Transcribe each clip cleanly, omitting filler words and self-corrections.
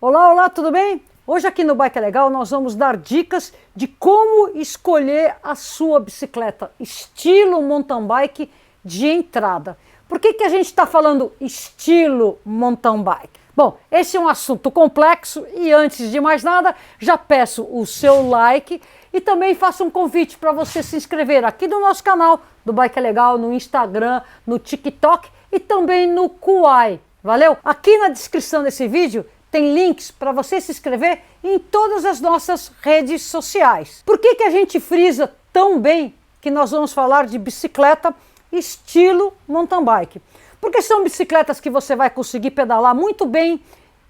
Olá, olá, tudo bem? Hoje aqui no Bike é Legal nós vamos dar dicas de como escolher a sua bicicleta estilo mountain bike de entrada. Por que a gente está falando estilo mountain bike? Bom, esse é um assunto complexo e antes de mais nada já peço o seu like e também faço um convite para você se inscrever aqui no nosso canal do Bike é Legal, no Instagram, no TikTok e também no Kuai. Valeu? Aqui na descrição desse vídeo tem links para você se inscrever em todas as nossas redes sociais. Por que a gente frisa tão bem que nós vamos falar de bicicleta estilo mountain bike? Porque são bicicletas que você vai conseguir pedalar muito bem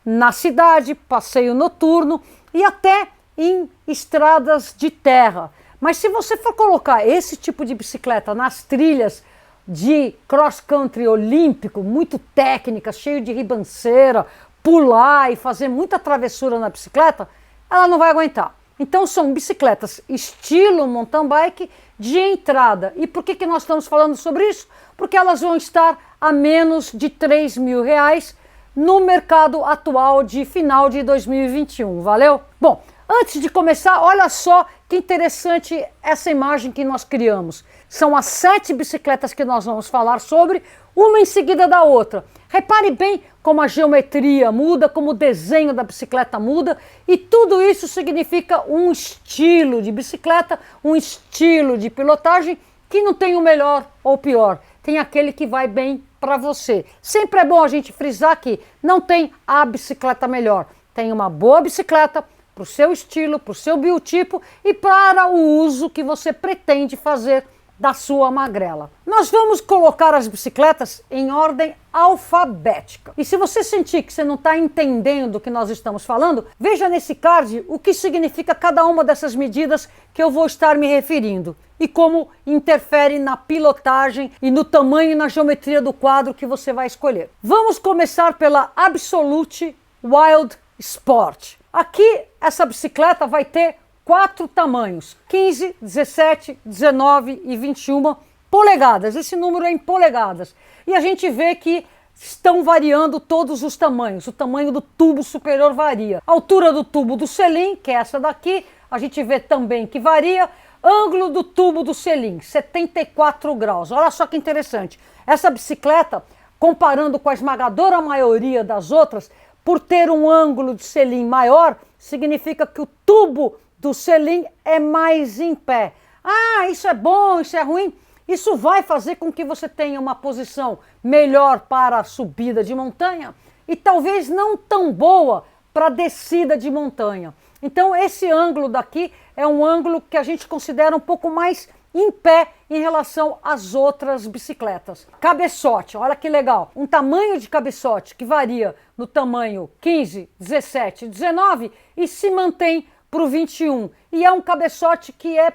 na cidade, passeio noturno e até em estradas de terra. Mas se você for colocar esse tipo de bicicleta nas trilhas de cross-country olímpico, muito técnica, cheio de ribanceira, pular e fazer muita travessura na bicicleta, ela não vai aguentar. Então são bicicletas estilo mountain bike de entrada. E por que nós estamos falando sobre isso? Porque elas vão estar a menos de R$3.000 no mercado atual de final de 2021, valeu? Bom, antes de começar, olha só que interessante essa imagem que nós criamos. São as 7 bicicletas que nós vamos falar sobre, uma em seguida da outra. Repare bem como a geometria muda, como o desenho da bicicleta muda, e tudo isso significa um estilo de bicicleta, um estilo de pilotagem que não tem o melhor ou o pior, tem aquele que vai bem para você. Sempre é bom a gente frisar que não tem a bicicleta melhor, tem uma boa bicicleta para o seu estilo, para o seu biotipo e para o uso que você pretende fazer da sua magrela. Nós vamos colocar as bicicletas em ordem alfabética. E se você sentir que você não está entendendo do que nós estamos falando, veja nesse card o que significa cada uma dessas medidas que eu vou estar me referindo e como interfere na pilotagem e no tamanho e na geometria do quadro que você vai escolher. Vamos começar pela Absolute Wild Sport. Aqui essa bicicleta vai ter 4 tamanhos, 15, 17, 19 e 21 polegadas. Esse número é em polegadas. E a gente vê que estão variando todos os tamanhos. O tamanho do tubo superior varia. A altura do tubo do selim, que é essa daqui, a gente vê também que varia. Ângulo do tubo do selim, 74 graus. Olha só que interessante. Essa bicicleta, comparando com a esmagadora maioria das outras, por ter um ângulo de selim maior, significa que o tubo do selim é mais em pé. Ah, isso é bom, isso é ruim? Isso vai fazer com que você tenha uma posição melhor para a subida de montanha e talvez não tão boa para a descida de montanha. Então esse ângulo daqui é um ângulo que a gente considera um pouco mais em pé em relação às outras bicicletas. Cabeçote, olha que legal. Um tamanho de cabeçote que varia no tamanho 15, 17, 19 e se mantém para o 21. E é um cabeçote que é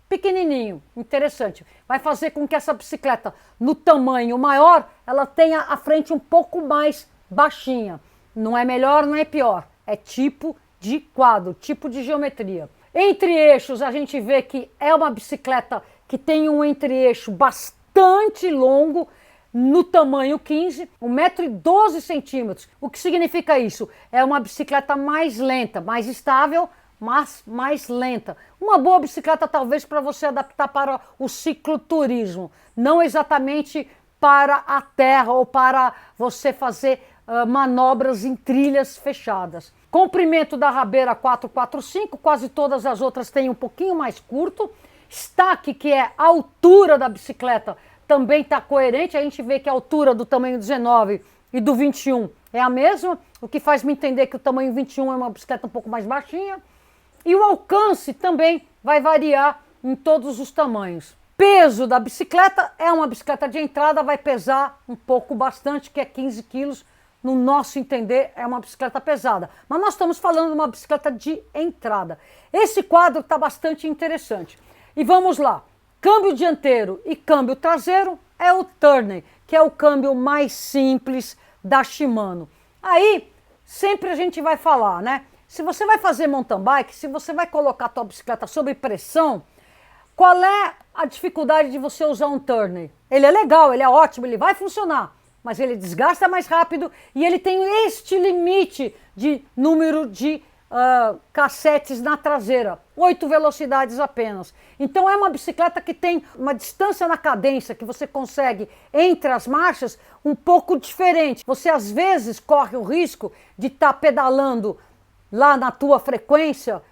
pequenininho, interessante. Vai fazer com que essa bicicleta, no tamanho maior, ela tenha a frente um pouco mais baixinha. Não é melhor, não é pior. É tipo de quadro, tipo de geometria. Entre eixos, a gente vê que é uma bicicleta que tem um entre-eixo bastante longo, no tamanho 15, 1,12 m. O que significa isso? É uma bicicleta mais lenta, mais estável, mas mais lenta. Uma boa bicicleta talvez para você adaptar para o cicloturismo, não exatamente para a terra ou para você fazer manobras em trilhas fechadas. Comprimento da rabeira 445, quase todas as outras têm um pouquinho mais curto. Stack, que é a altura da bicicleta, também está coerente. A gente vê que a altura do tamanho 19 e do 21 é a mesma, o que faz me entender que o tamanho 21 é uma bicicleta um pouco mais baixinha. E o alcance também vai variar em todos os tamanhos. Peso da bicicleta é uma bicicleta de entrada, vai pesar um pouco bastante, que é 15 quilos. No nosso entender, é uma bicicleta pesada. Mas nós estamos falando de uma bicicleta de entrada. Esse quadro está bastante interessante. E vamos lá. Câmbio dianteiro e câmbio traseiro é o Tourney, que é o câmbio mais simples da Shimano. Aí, sempre a gente vai falar, né? Se você vai fazer mountain bike, se você vai colocar a tua bicicleta sob pressão, qual é a dificuldade de você usar um Tourney? Ele é legal, ele é ótimo, ele vai funcionar. mas ele desgasta mais rápido e ele tem este limite de número de cassetes na traseira, 8 velocidades apenas. Então é uma bicicleta que tem uma distância na cadência que você consegue entre as marchas um pouco diferente. Você às vezes corre o risco de estar pedalando lá na tua frequência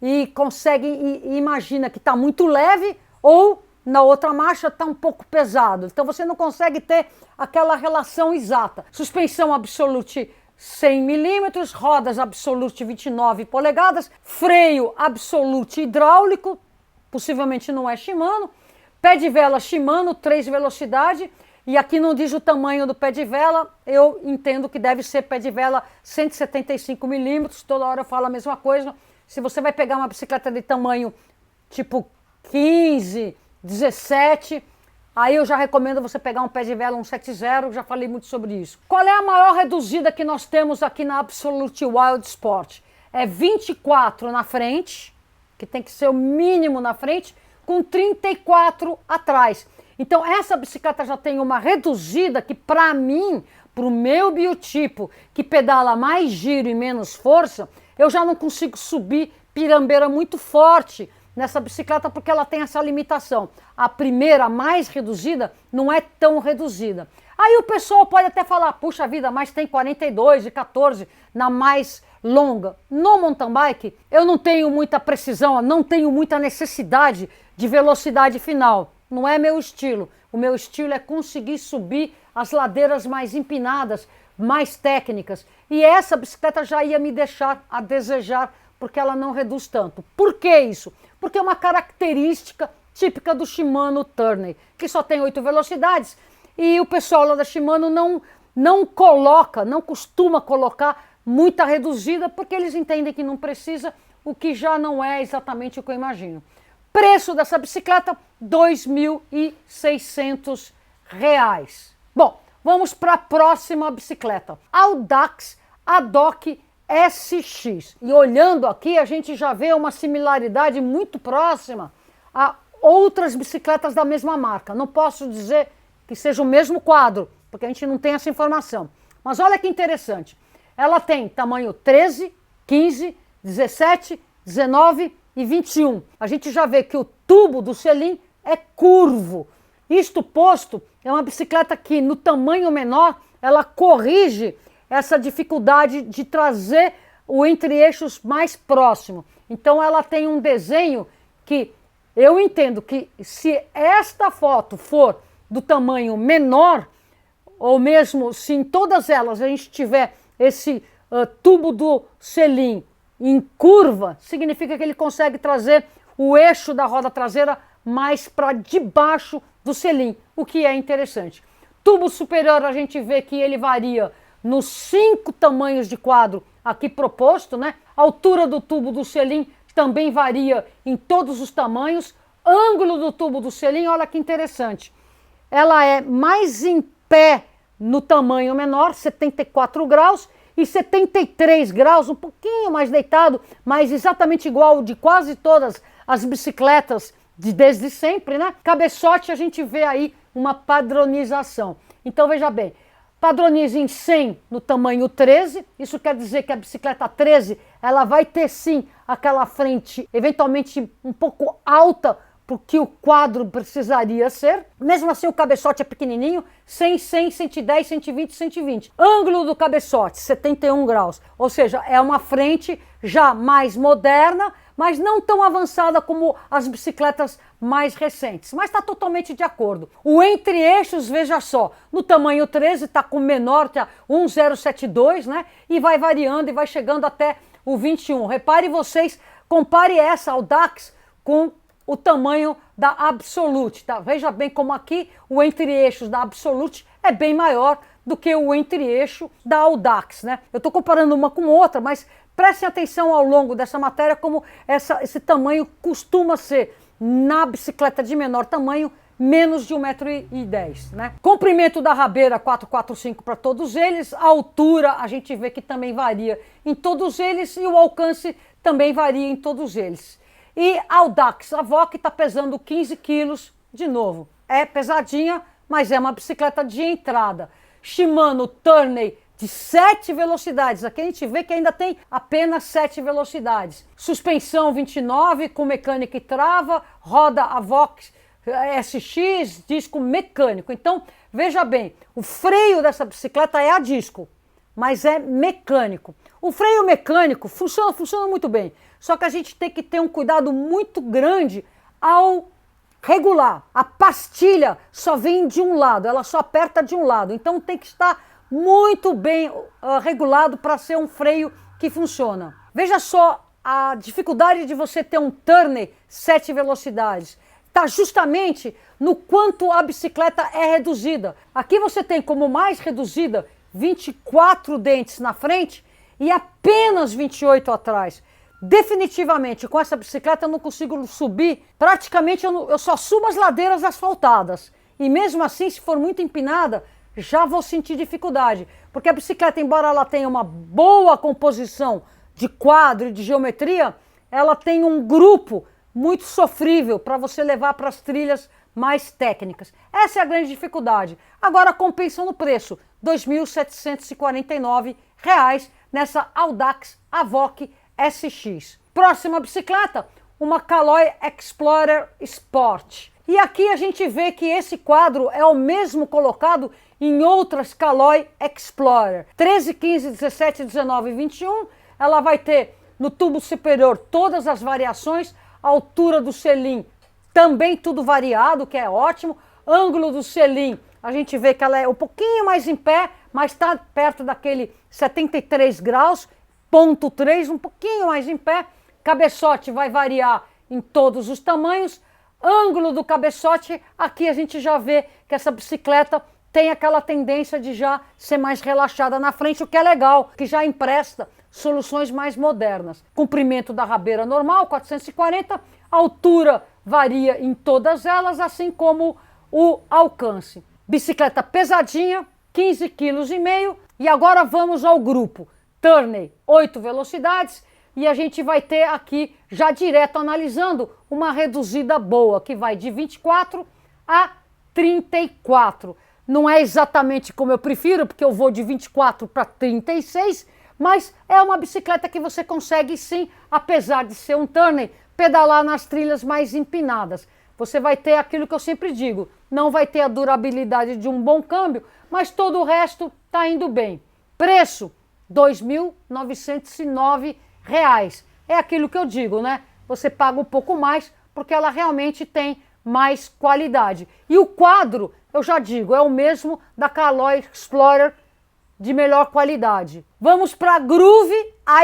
e consegue e imagina que está muito leve ou na outra marcha está um pouco pesado. Então você não consegue ter aquela relação exata. Suspensão Absolute 100 milímetros, rodas Absolute 29 polegadas, freio Absolute hidráulico, possivelmente não é Shimano, pé de vela Shimano, 3 velocidade, e aqui não diz o tamanho do pé de vela, eu entendo que deve ser pé de vela 175 milímetros, toda hora eu falo a mesma coisa. Se você vai pegar uma bicicleta de tamanho tipo 15, 17, aí eu já recomendo você pegar um pé de vela 170, já falei muito sobre isso. Qual é a maior reduzida que nós temos aqui na Absolute Wild Sport? É 24 na frente, que tem que ser o mínimo na frente, com 34 atrás. Então essa bicicleta já tem uma reduzida que para mim, para o meu biotipo, que pedala mais giro e menos força, eu já não consigo subir pirambeira muito forte nessa bicicleta porque ela tem essa limitação. A primeira, mais reduzida, não é tão reduzida. Aí o pessoal pode até falar, puxa vida, mas tem 42 e 14 na mais longa. No mountain bike, eu não tenho muita precisão, não tenho muita necessidade de velocidade final. Não é meu estilo. O meu estilo é conseguir subir as ladeiras mais empinadas, mais técnicas. E essa bicicleta já ia me deixar a desejar porque ela não reduz tanto. Por que isso? Porque é uma característica típica do Shimano Tourney, que só tem 8 velocidades e o pessoal lá da Shimano não costuma colocar muita reduzida porque eles entendem que não precisa, o que já não é exatamente o que eu imagino. Preço dessa bicicleta, R$ 2.600. Bom, vamos para a próxima bicicleta. Audax Adoc SX. E olhando aqui, a gente já vê uma similaridade muito próxima a outras bicicletas da mesma marca. Não posso dizer que seja o mesmo quadro, porque a gente não tem essa informação. Mas olha que interessante. Ela tem tamanho 13, 15, 17, 19 e 21. A gente já vê que o tubo do selim é curvo. Isto posto, é uma bicicleta que no tamanho menor, ela corrige essa dificuldade de trazer o entre-eixos mais próximo. Então ela tem um desenho que eu entendo que se esta foto for do tamanho menor, ou mesmo se em todas elas a gente tiver esse tubo do selim em curva, significa que ele consegue trazer o eixo da roda traseira mais para debaixo do selim, o que é interessante. Tubo superior a gente vê que ele varia nos 5 tamanhos de quadro aqui proposto, né? A altura do tubo do selim também varia em todos os tamanhos. Ângulo do tubo do selim, olha que interessante. Ela é mais em pé no tamanho menor, 74 graus, e 73 graus, um pouquinho mais deitado, mas exatamente igual de quase todas as bicicletas desde sempre, né? Cabeçote a gente vê aí uma padronização. Então veja bem, padroniza em 100 no tamanho 13, isso quer dizer que a bicicleta 13, ela vai ter sim aquela frente eventualmente um pouco alta, porque o quadro precisaria ser. Mesmo assim o cabeçote é pequenininho, 100, 100, 110, 120, 120. Ângulo do cabeçote, 71 graus. Ou seja, é uma frente já mais moderna, mas não tão avançada como as bicicletas mais recentes. Mas está totalmente de acordo. O entre-eixos, veja só, no tamanho 13 está com menor, tá 1072, né? E vai variando e vai chegando até o 21. Repare vocês, compare essa Audax com o tamanho da Absolute, tá? Veja bem como aqui o entre-eixos da Absolute é bem maior do que o entre-eixo da Audax, né? Eu estou comparando uma com outra, mas prestem atenção ao longo dessa matéria como esse tamanho costuma ser, na bicicleta de menor tamanho, menos de 1,10 m, né? Comprimento da rabeira 445 para todos eles, a altura a gente vê que também varia em todos eles e o alcance também varia em todos eles. E a Audax Avoc está pesando 15 quilos, de novo, é pesadinha, mas é uma bicicleta de entrada. Shimano Tourney de 7 velocidades. Aqui a gente vê que ainda tem apenas 7 velocidades. Suspensão 29 com mecânica e trava, roda Avox SX, disco mecânico. Então, veja bem, o freio dessa bicicleta é a disco, mas é mecânico. O freio mecânico funciona muito bem, só que a gente tem que ter um cuidado muito grande ao regular. A pastilha só vem de um lado, ela só aperta de um lado, então tem que estar muito bem regulado para ser um freio que funciona. Veja só a dificuldade de você ter um Tourney 7 velocidades. Está justamente no quanto a bicicleta é reduzida. Aqui você tem como mais reduzida 24 dentes na frente e apenas 28 atrás. Definitivamente, com essa bicicleta eu não consigo subir, praticamente eu só subo as ladeiras asfaltadas. E mesmo assim, se for muito empinada, já vou sentir dificuldade. Porque a bicicleta, embora ela tenha uma boa composição de quadro e de geometria, ela tem um grupo muito sofrível para você levar para as trilhas mais técnicas. Essa é a grande dificuldade. Agora compensa no preço, R$ 2.749 nessa Audax Avoc SX. Próxima bicicleta, uma Caloi Explorer Sport. E aqui a gente vê que esse quadro é o mesmo colocado em outras Caloi Explorer. 13, 15, 17, 19 e 21. Ela vai ter no tubo superior todas as variações, a altura do selim também tudo variado, que é ótimo. Ângulo do selim, a gente vê que ela é um pouquinho mais em pé, mas está perto daquele 73 graus, ponto 3, um pouquinho mais em pé. Cabeçote vai variar em todos os tamanhos. Ângulo do cabeçote, aqui a gente já vê que essa bicicleta tem aquela tendência de já ser mais relaxada na frente, o que é legal, que já empresta soluções mais modernas. Comprimento da rabeira normal, 440, altura varia em todas elas, assim como o alcance. Bicicleta pesadinha, 15,5 kg. E agora vamos ao grupo. Tourney, 8 velocidades, e a gente vai ter aqui, já direto analisando, uma reduzida boa, que vai de 24 a 34. Não é exatamente como eu prefiro, porque eu vou de 24 para 36, mas é uma bicicleta que você consegue sim, apesar de ser um Tourney, pedalar nas trilhas mais empinadas. Você vai ter aquilo que eu sempre digo, não vai ter a durabilidade de um bom câmbio, mas todo o resto está indo bem. Preço, R$ 2.909. É aquilo que eu digo, né? Você paga um pouco mais, porque ela realmente tem mais qualidade. E o quadro, eu já digo, é o mesmo da Caloi Explorer de melhor qualidade. Vamos para a Groove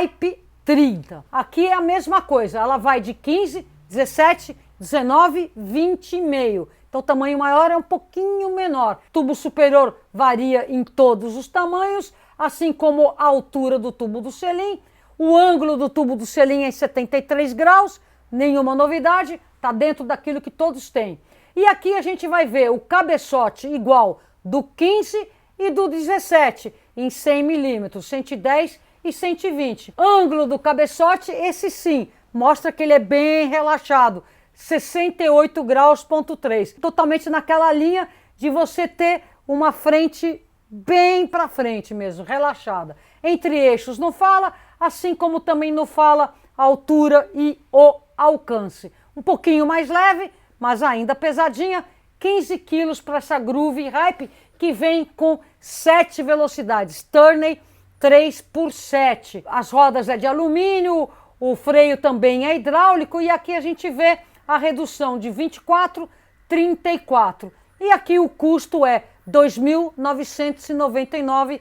IP 30. Aqui é a mesma coisa, ela vai de 15, 17, 19, 20,5. Então o tamanho maior é um pouquinho menor. Tubo superior varia em todos os tamanhos, assim como a altura do tubo do selim. O ângulo do tubo do selim é em 73 graus, nenhuma novidade, está dentro daquilo que todos têm. E aqui a gente vai ver o cabeçote igual do 15 e do 17, em 100 milímetros, 110 e 120. Ângulo do cabeçote, esse sim, mostra que ele é bem relaxado, 68 graus, ponto 3. Totalmente naquela linha de você ter uma frente bem para frente mesmo, relaxada. Entre eixos não fala, assim como também não fala a altura e o alcance. Um pouquinho mais leve, mas ainda pesadinha, 15 quilos para essa Groove Hype, que vem com 7 velocidades, Tourney 3x7. As rodas é de alumínio, o freio também é hidráulico e aqui a gente vê a redução de 24, 34. E aqui o custo é R$ 2.999,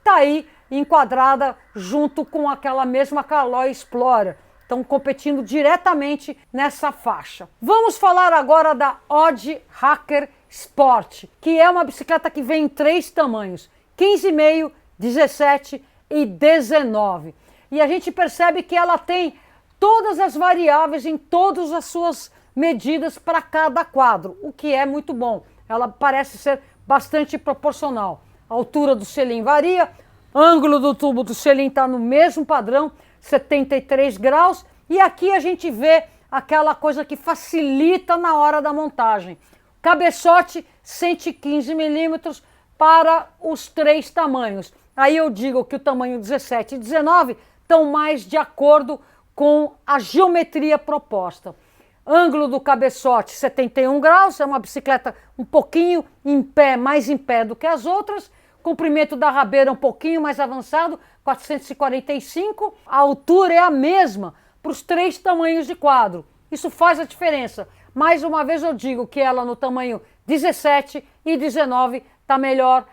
tá aí enquadrada junto com aquela mesma Caloi Explorer. Estão competindo diretamente nessa faixa. Vamos falar agora da Odd Hacker Sport, que é uma bicicleta que vem em 3 tamanhos, 15,5, 17 e 19. E a gente percebe que ela tem todas as variáveis em todas as suas medidas para cada quadro, o que é muito bom. Ela parece ser bastante proporcional. A altura do selim varia, ângulo do tubo do selim está no mesmo padrão, 73 graus, e aqui a gente vê aquela coisa que facilita na hora da montagem. Cabeçote, 115 milímetros, para os 3 tamanhos. Aí eu digo que o tamanho 17 e 19 estão mais de acordo com a geometria proposta. Ângulo do cabeçote 71 graus, é uma bicicleta um pouquinho em pé, mais em pé do que as outras. Comprimento da rabeira um pouquinho mais avançado, 445. A altura é a mesma para os 3 tamanhos de quadro. Isso faz a diferença. Mais uma vez eu digo que ela no tamanho 17 e 19 está melhor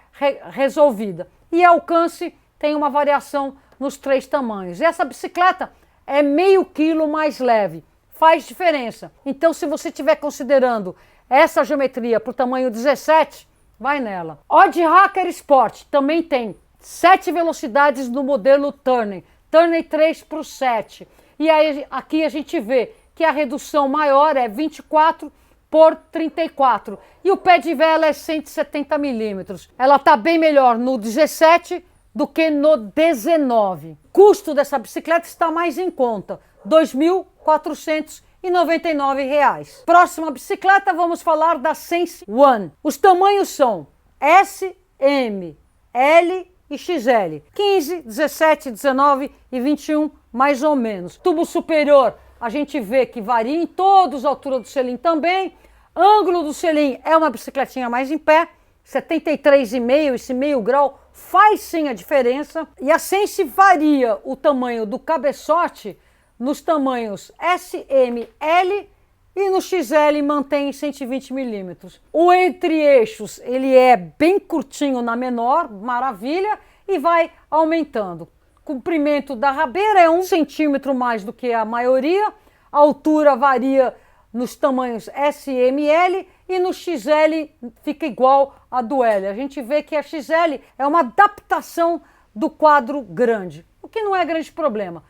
resolvida. E alcance tem uma variação nos 3 tamanhos. Essa bicicleta é meio quilo mais leve. Faz diferença. Então, se você estiver considerando essa geometria para o tamanho 17, vai nela. Odd Hacker Sport também tem 7 velocidades no modelo Tourney 3x7. E aí, aqui a gente vê que a redução maior é 24 por 34. E o pé de vela é 170 milímetros. Ela está bem melhor no 17 do que no 19. O custo dessa bicicleta está mais em conta. R$ 2.499. Próxima bicicleta, vamos falar da Sense One. Os tamanhos são S, M, L e XL. 15, 17, 19 e 21, mais ou menos. Tubo superior, a gente vê que varia em todos, a altura do selim também. Ângulo do selim é uma bicicletinha mais em pé. 73,5, esse meio grau faz sim a diferença. E a Sense varia o tamanho do cabeçote nos tamanhos S, M, L e no XL mantém 120 milímetros. O entre-eixos ele é bem curtinho na menor, maravilha, e vai aumentando. Comprimento da rabeira é 1 centímetro mais do que a maioria, a altura varia nos tamanhos S, M, L e no XL fica igual a do L. A gente vê que a XL é uma adaptação do quadro grande, o que não é grande problema.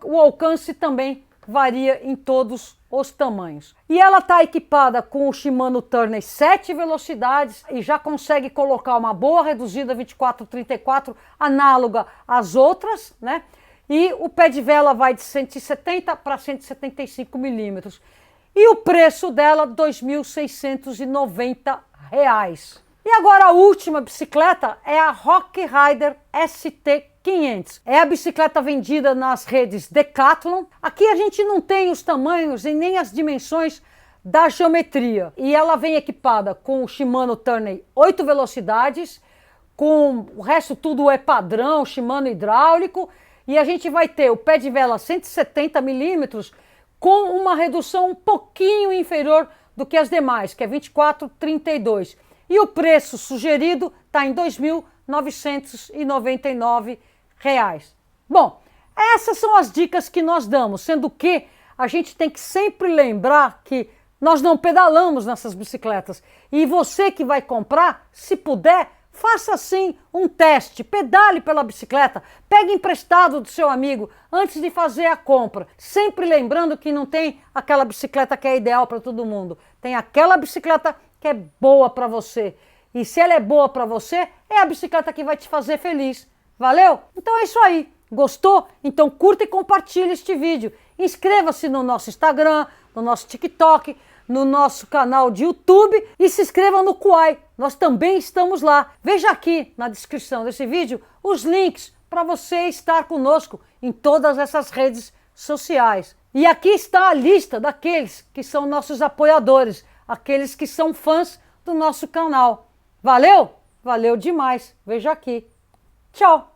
O alcance também varia em todos os tamanhos. E ela está equipada com o Shimano Tourney 7 velocidades e já consegue colocar uma boa reduzida 24-34, análoga às outras, né? E o pé de vela vai de 170 para 175 milímetros. E o preço dela, R$ 2.690. E agora a última bicicleta é a Rock Rider ST500. É a bicicleta vendida nas redes Decathlon. Aqui a gente não tem os tamanhos e nem as dimensões da geometria. E ela vem equipada com o Shimano Tourney 8 velocidades, com o resto tudo é padrão, Shimano hidráulico. E a gente vai ter o pé de vela 170 milímetros com uma redução um pouquinho inferior do que as demais, que é 24,32. E o preço sugerido está em R$ 2.999. Bom, essas são as dicas que nós damos, sendo que a gente tem que sempre lembrar que nós não pedalamos nessas bicicletas. E você que vai comprar, se puder, faça sim um teste, pedale pela bicicleta, pegue emprestado do seu amigo antes de fazer a compra. Sempre lembrando que não tem aquela bicicleta que é ideal para todo mundo. Tem aquela bicicleta que é boa para você. E se ela é boa para você, é a bicicleta que vai te fazer feliz. Valeu? Então é isso aí. Gostou? Então curta e compartilhe este vídeo. Inscreva-se no nosso Instagram, no nosso TikTok, no nosso canal de YouTube e se inscreva no Kuai. Nós também estamos lá. Veja aqui na descrição desse vídeo os links para você estar conosco em todas essas redes sociais. E aqui está a lista daqueles que são nossos apoiadores, aqueles que são fãs do nosso canal. Valeu? Valeu demais. Veja aqui. Tchau!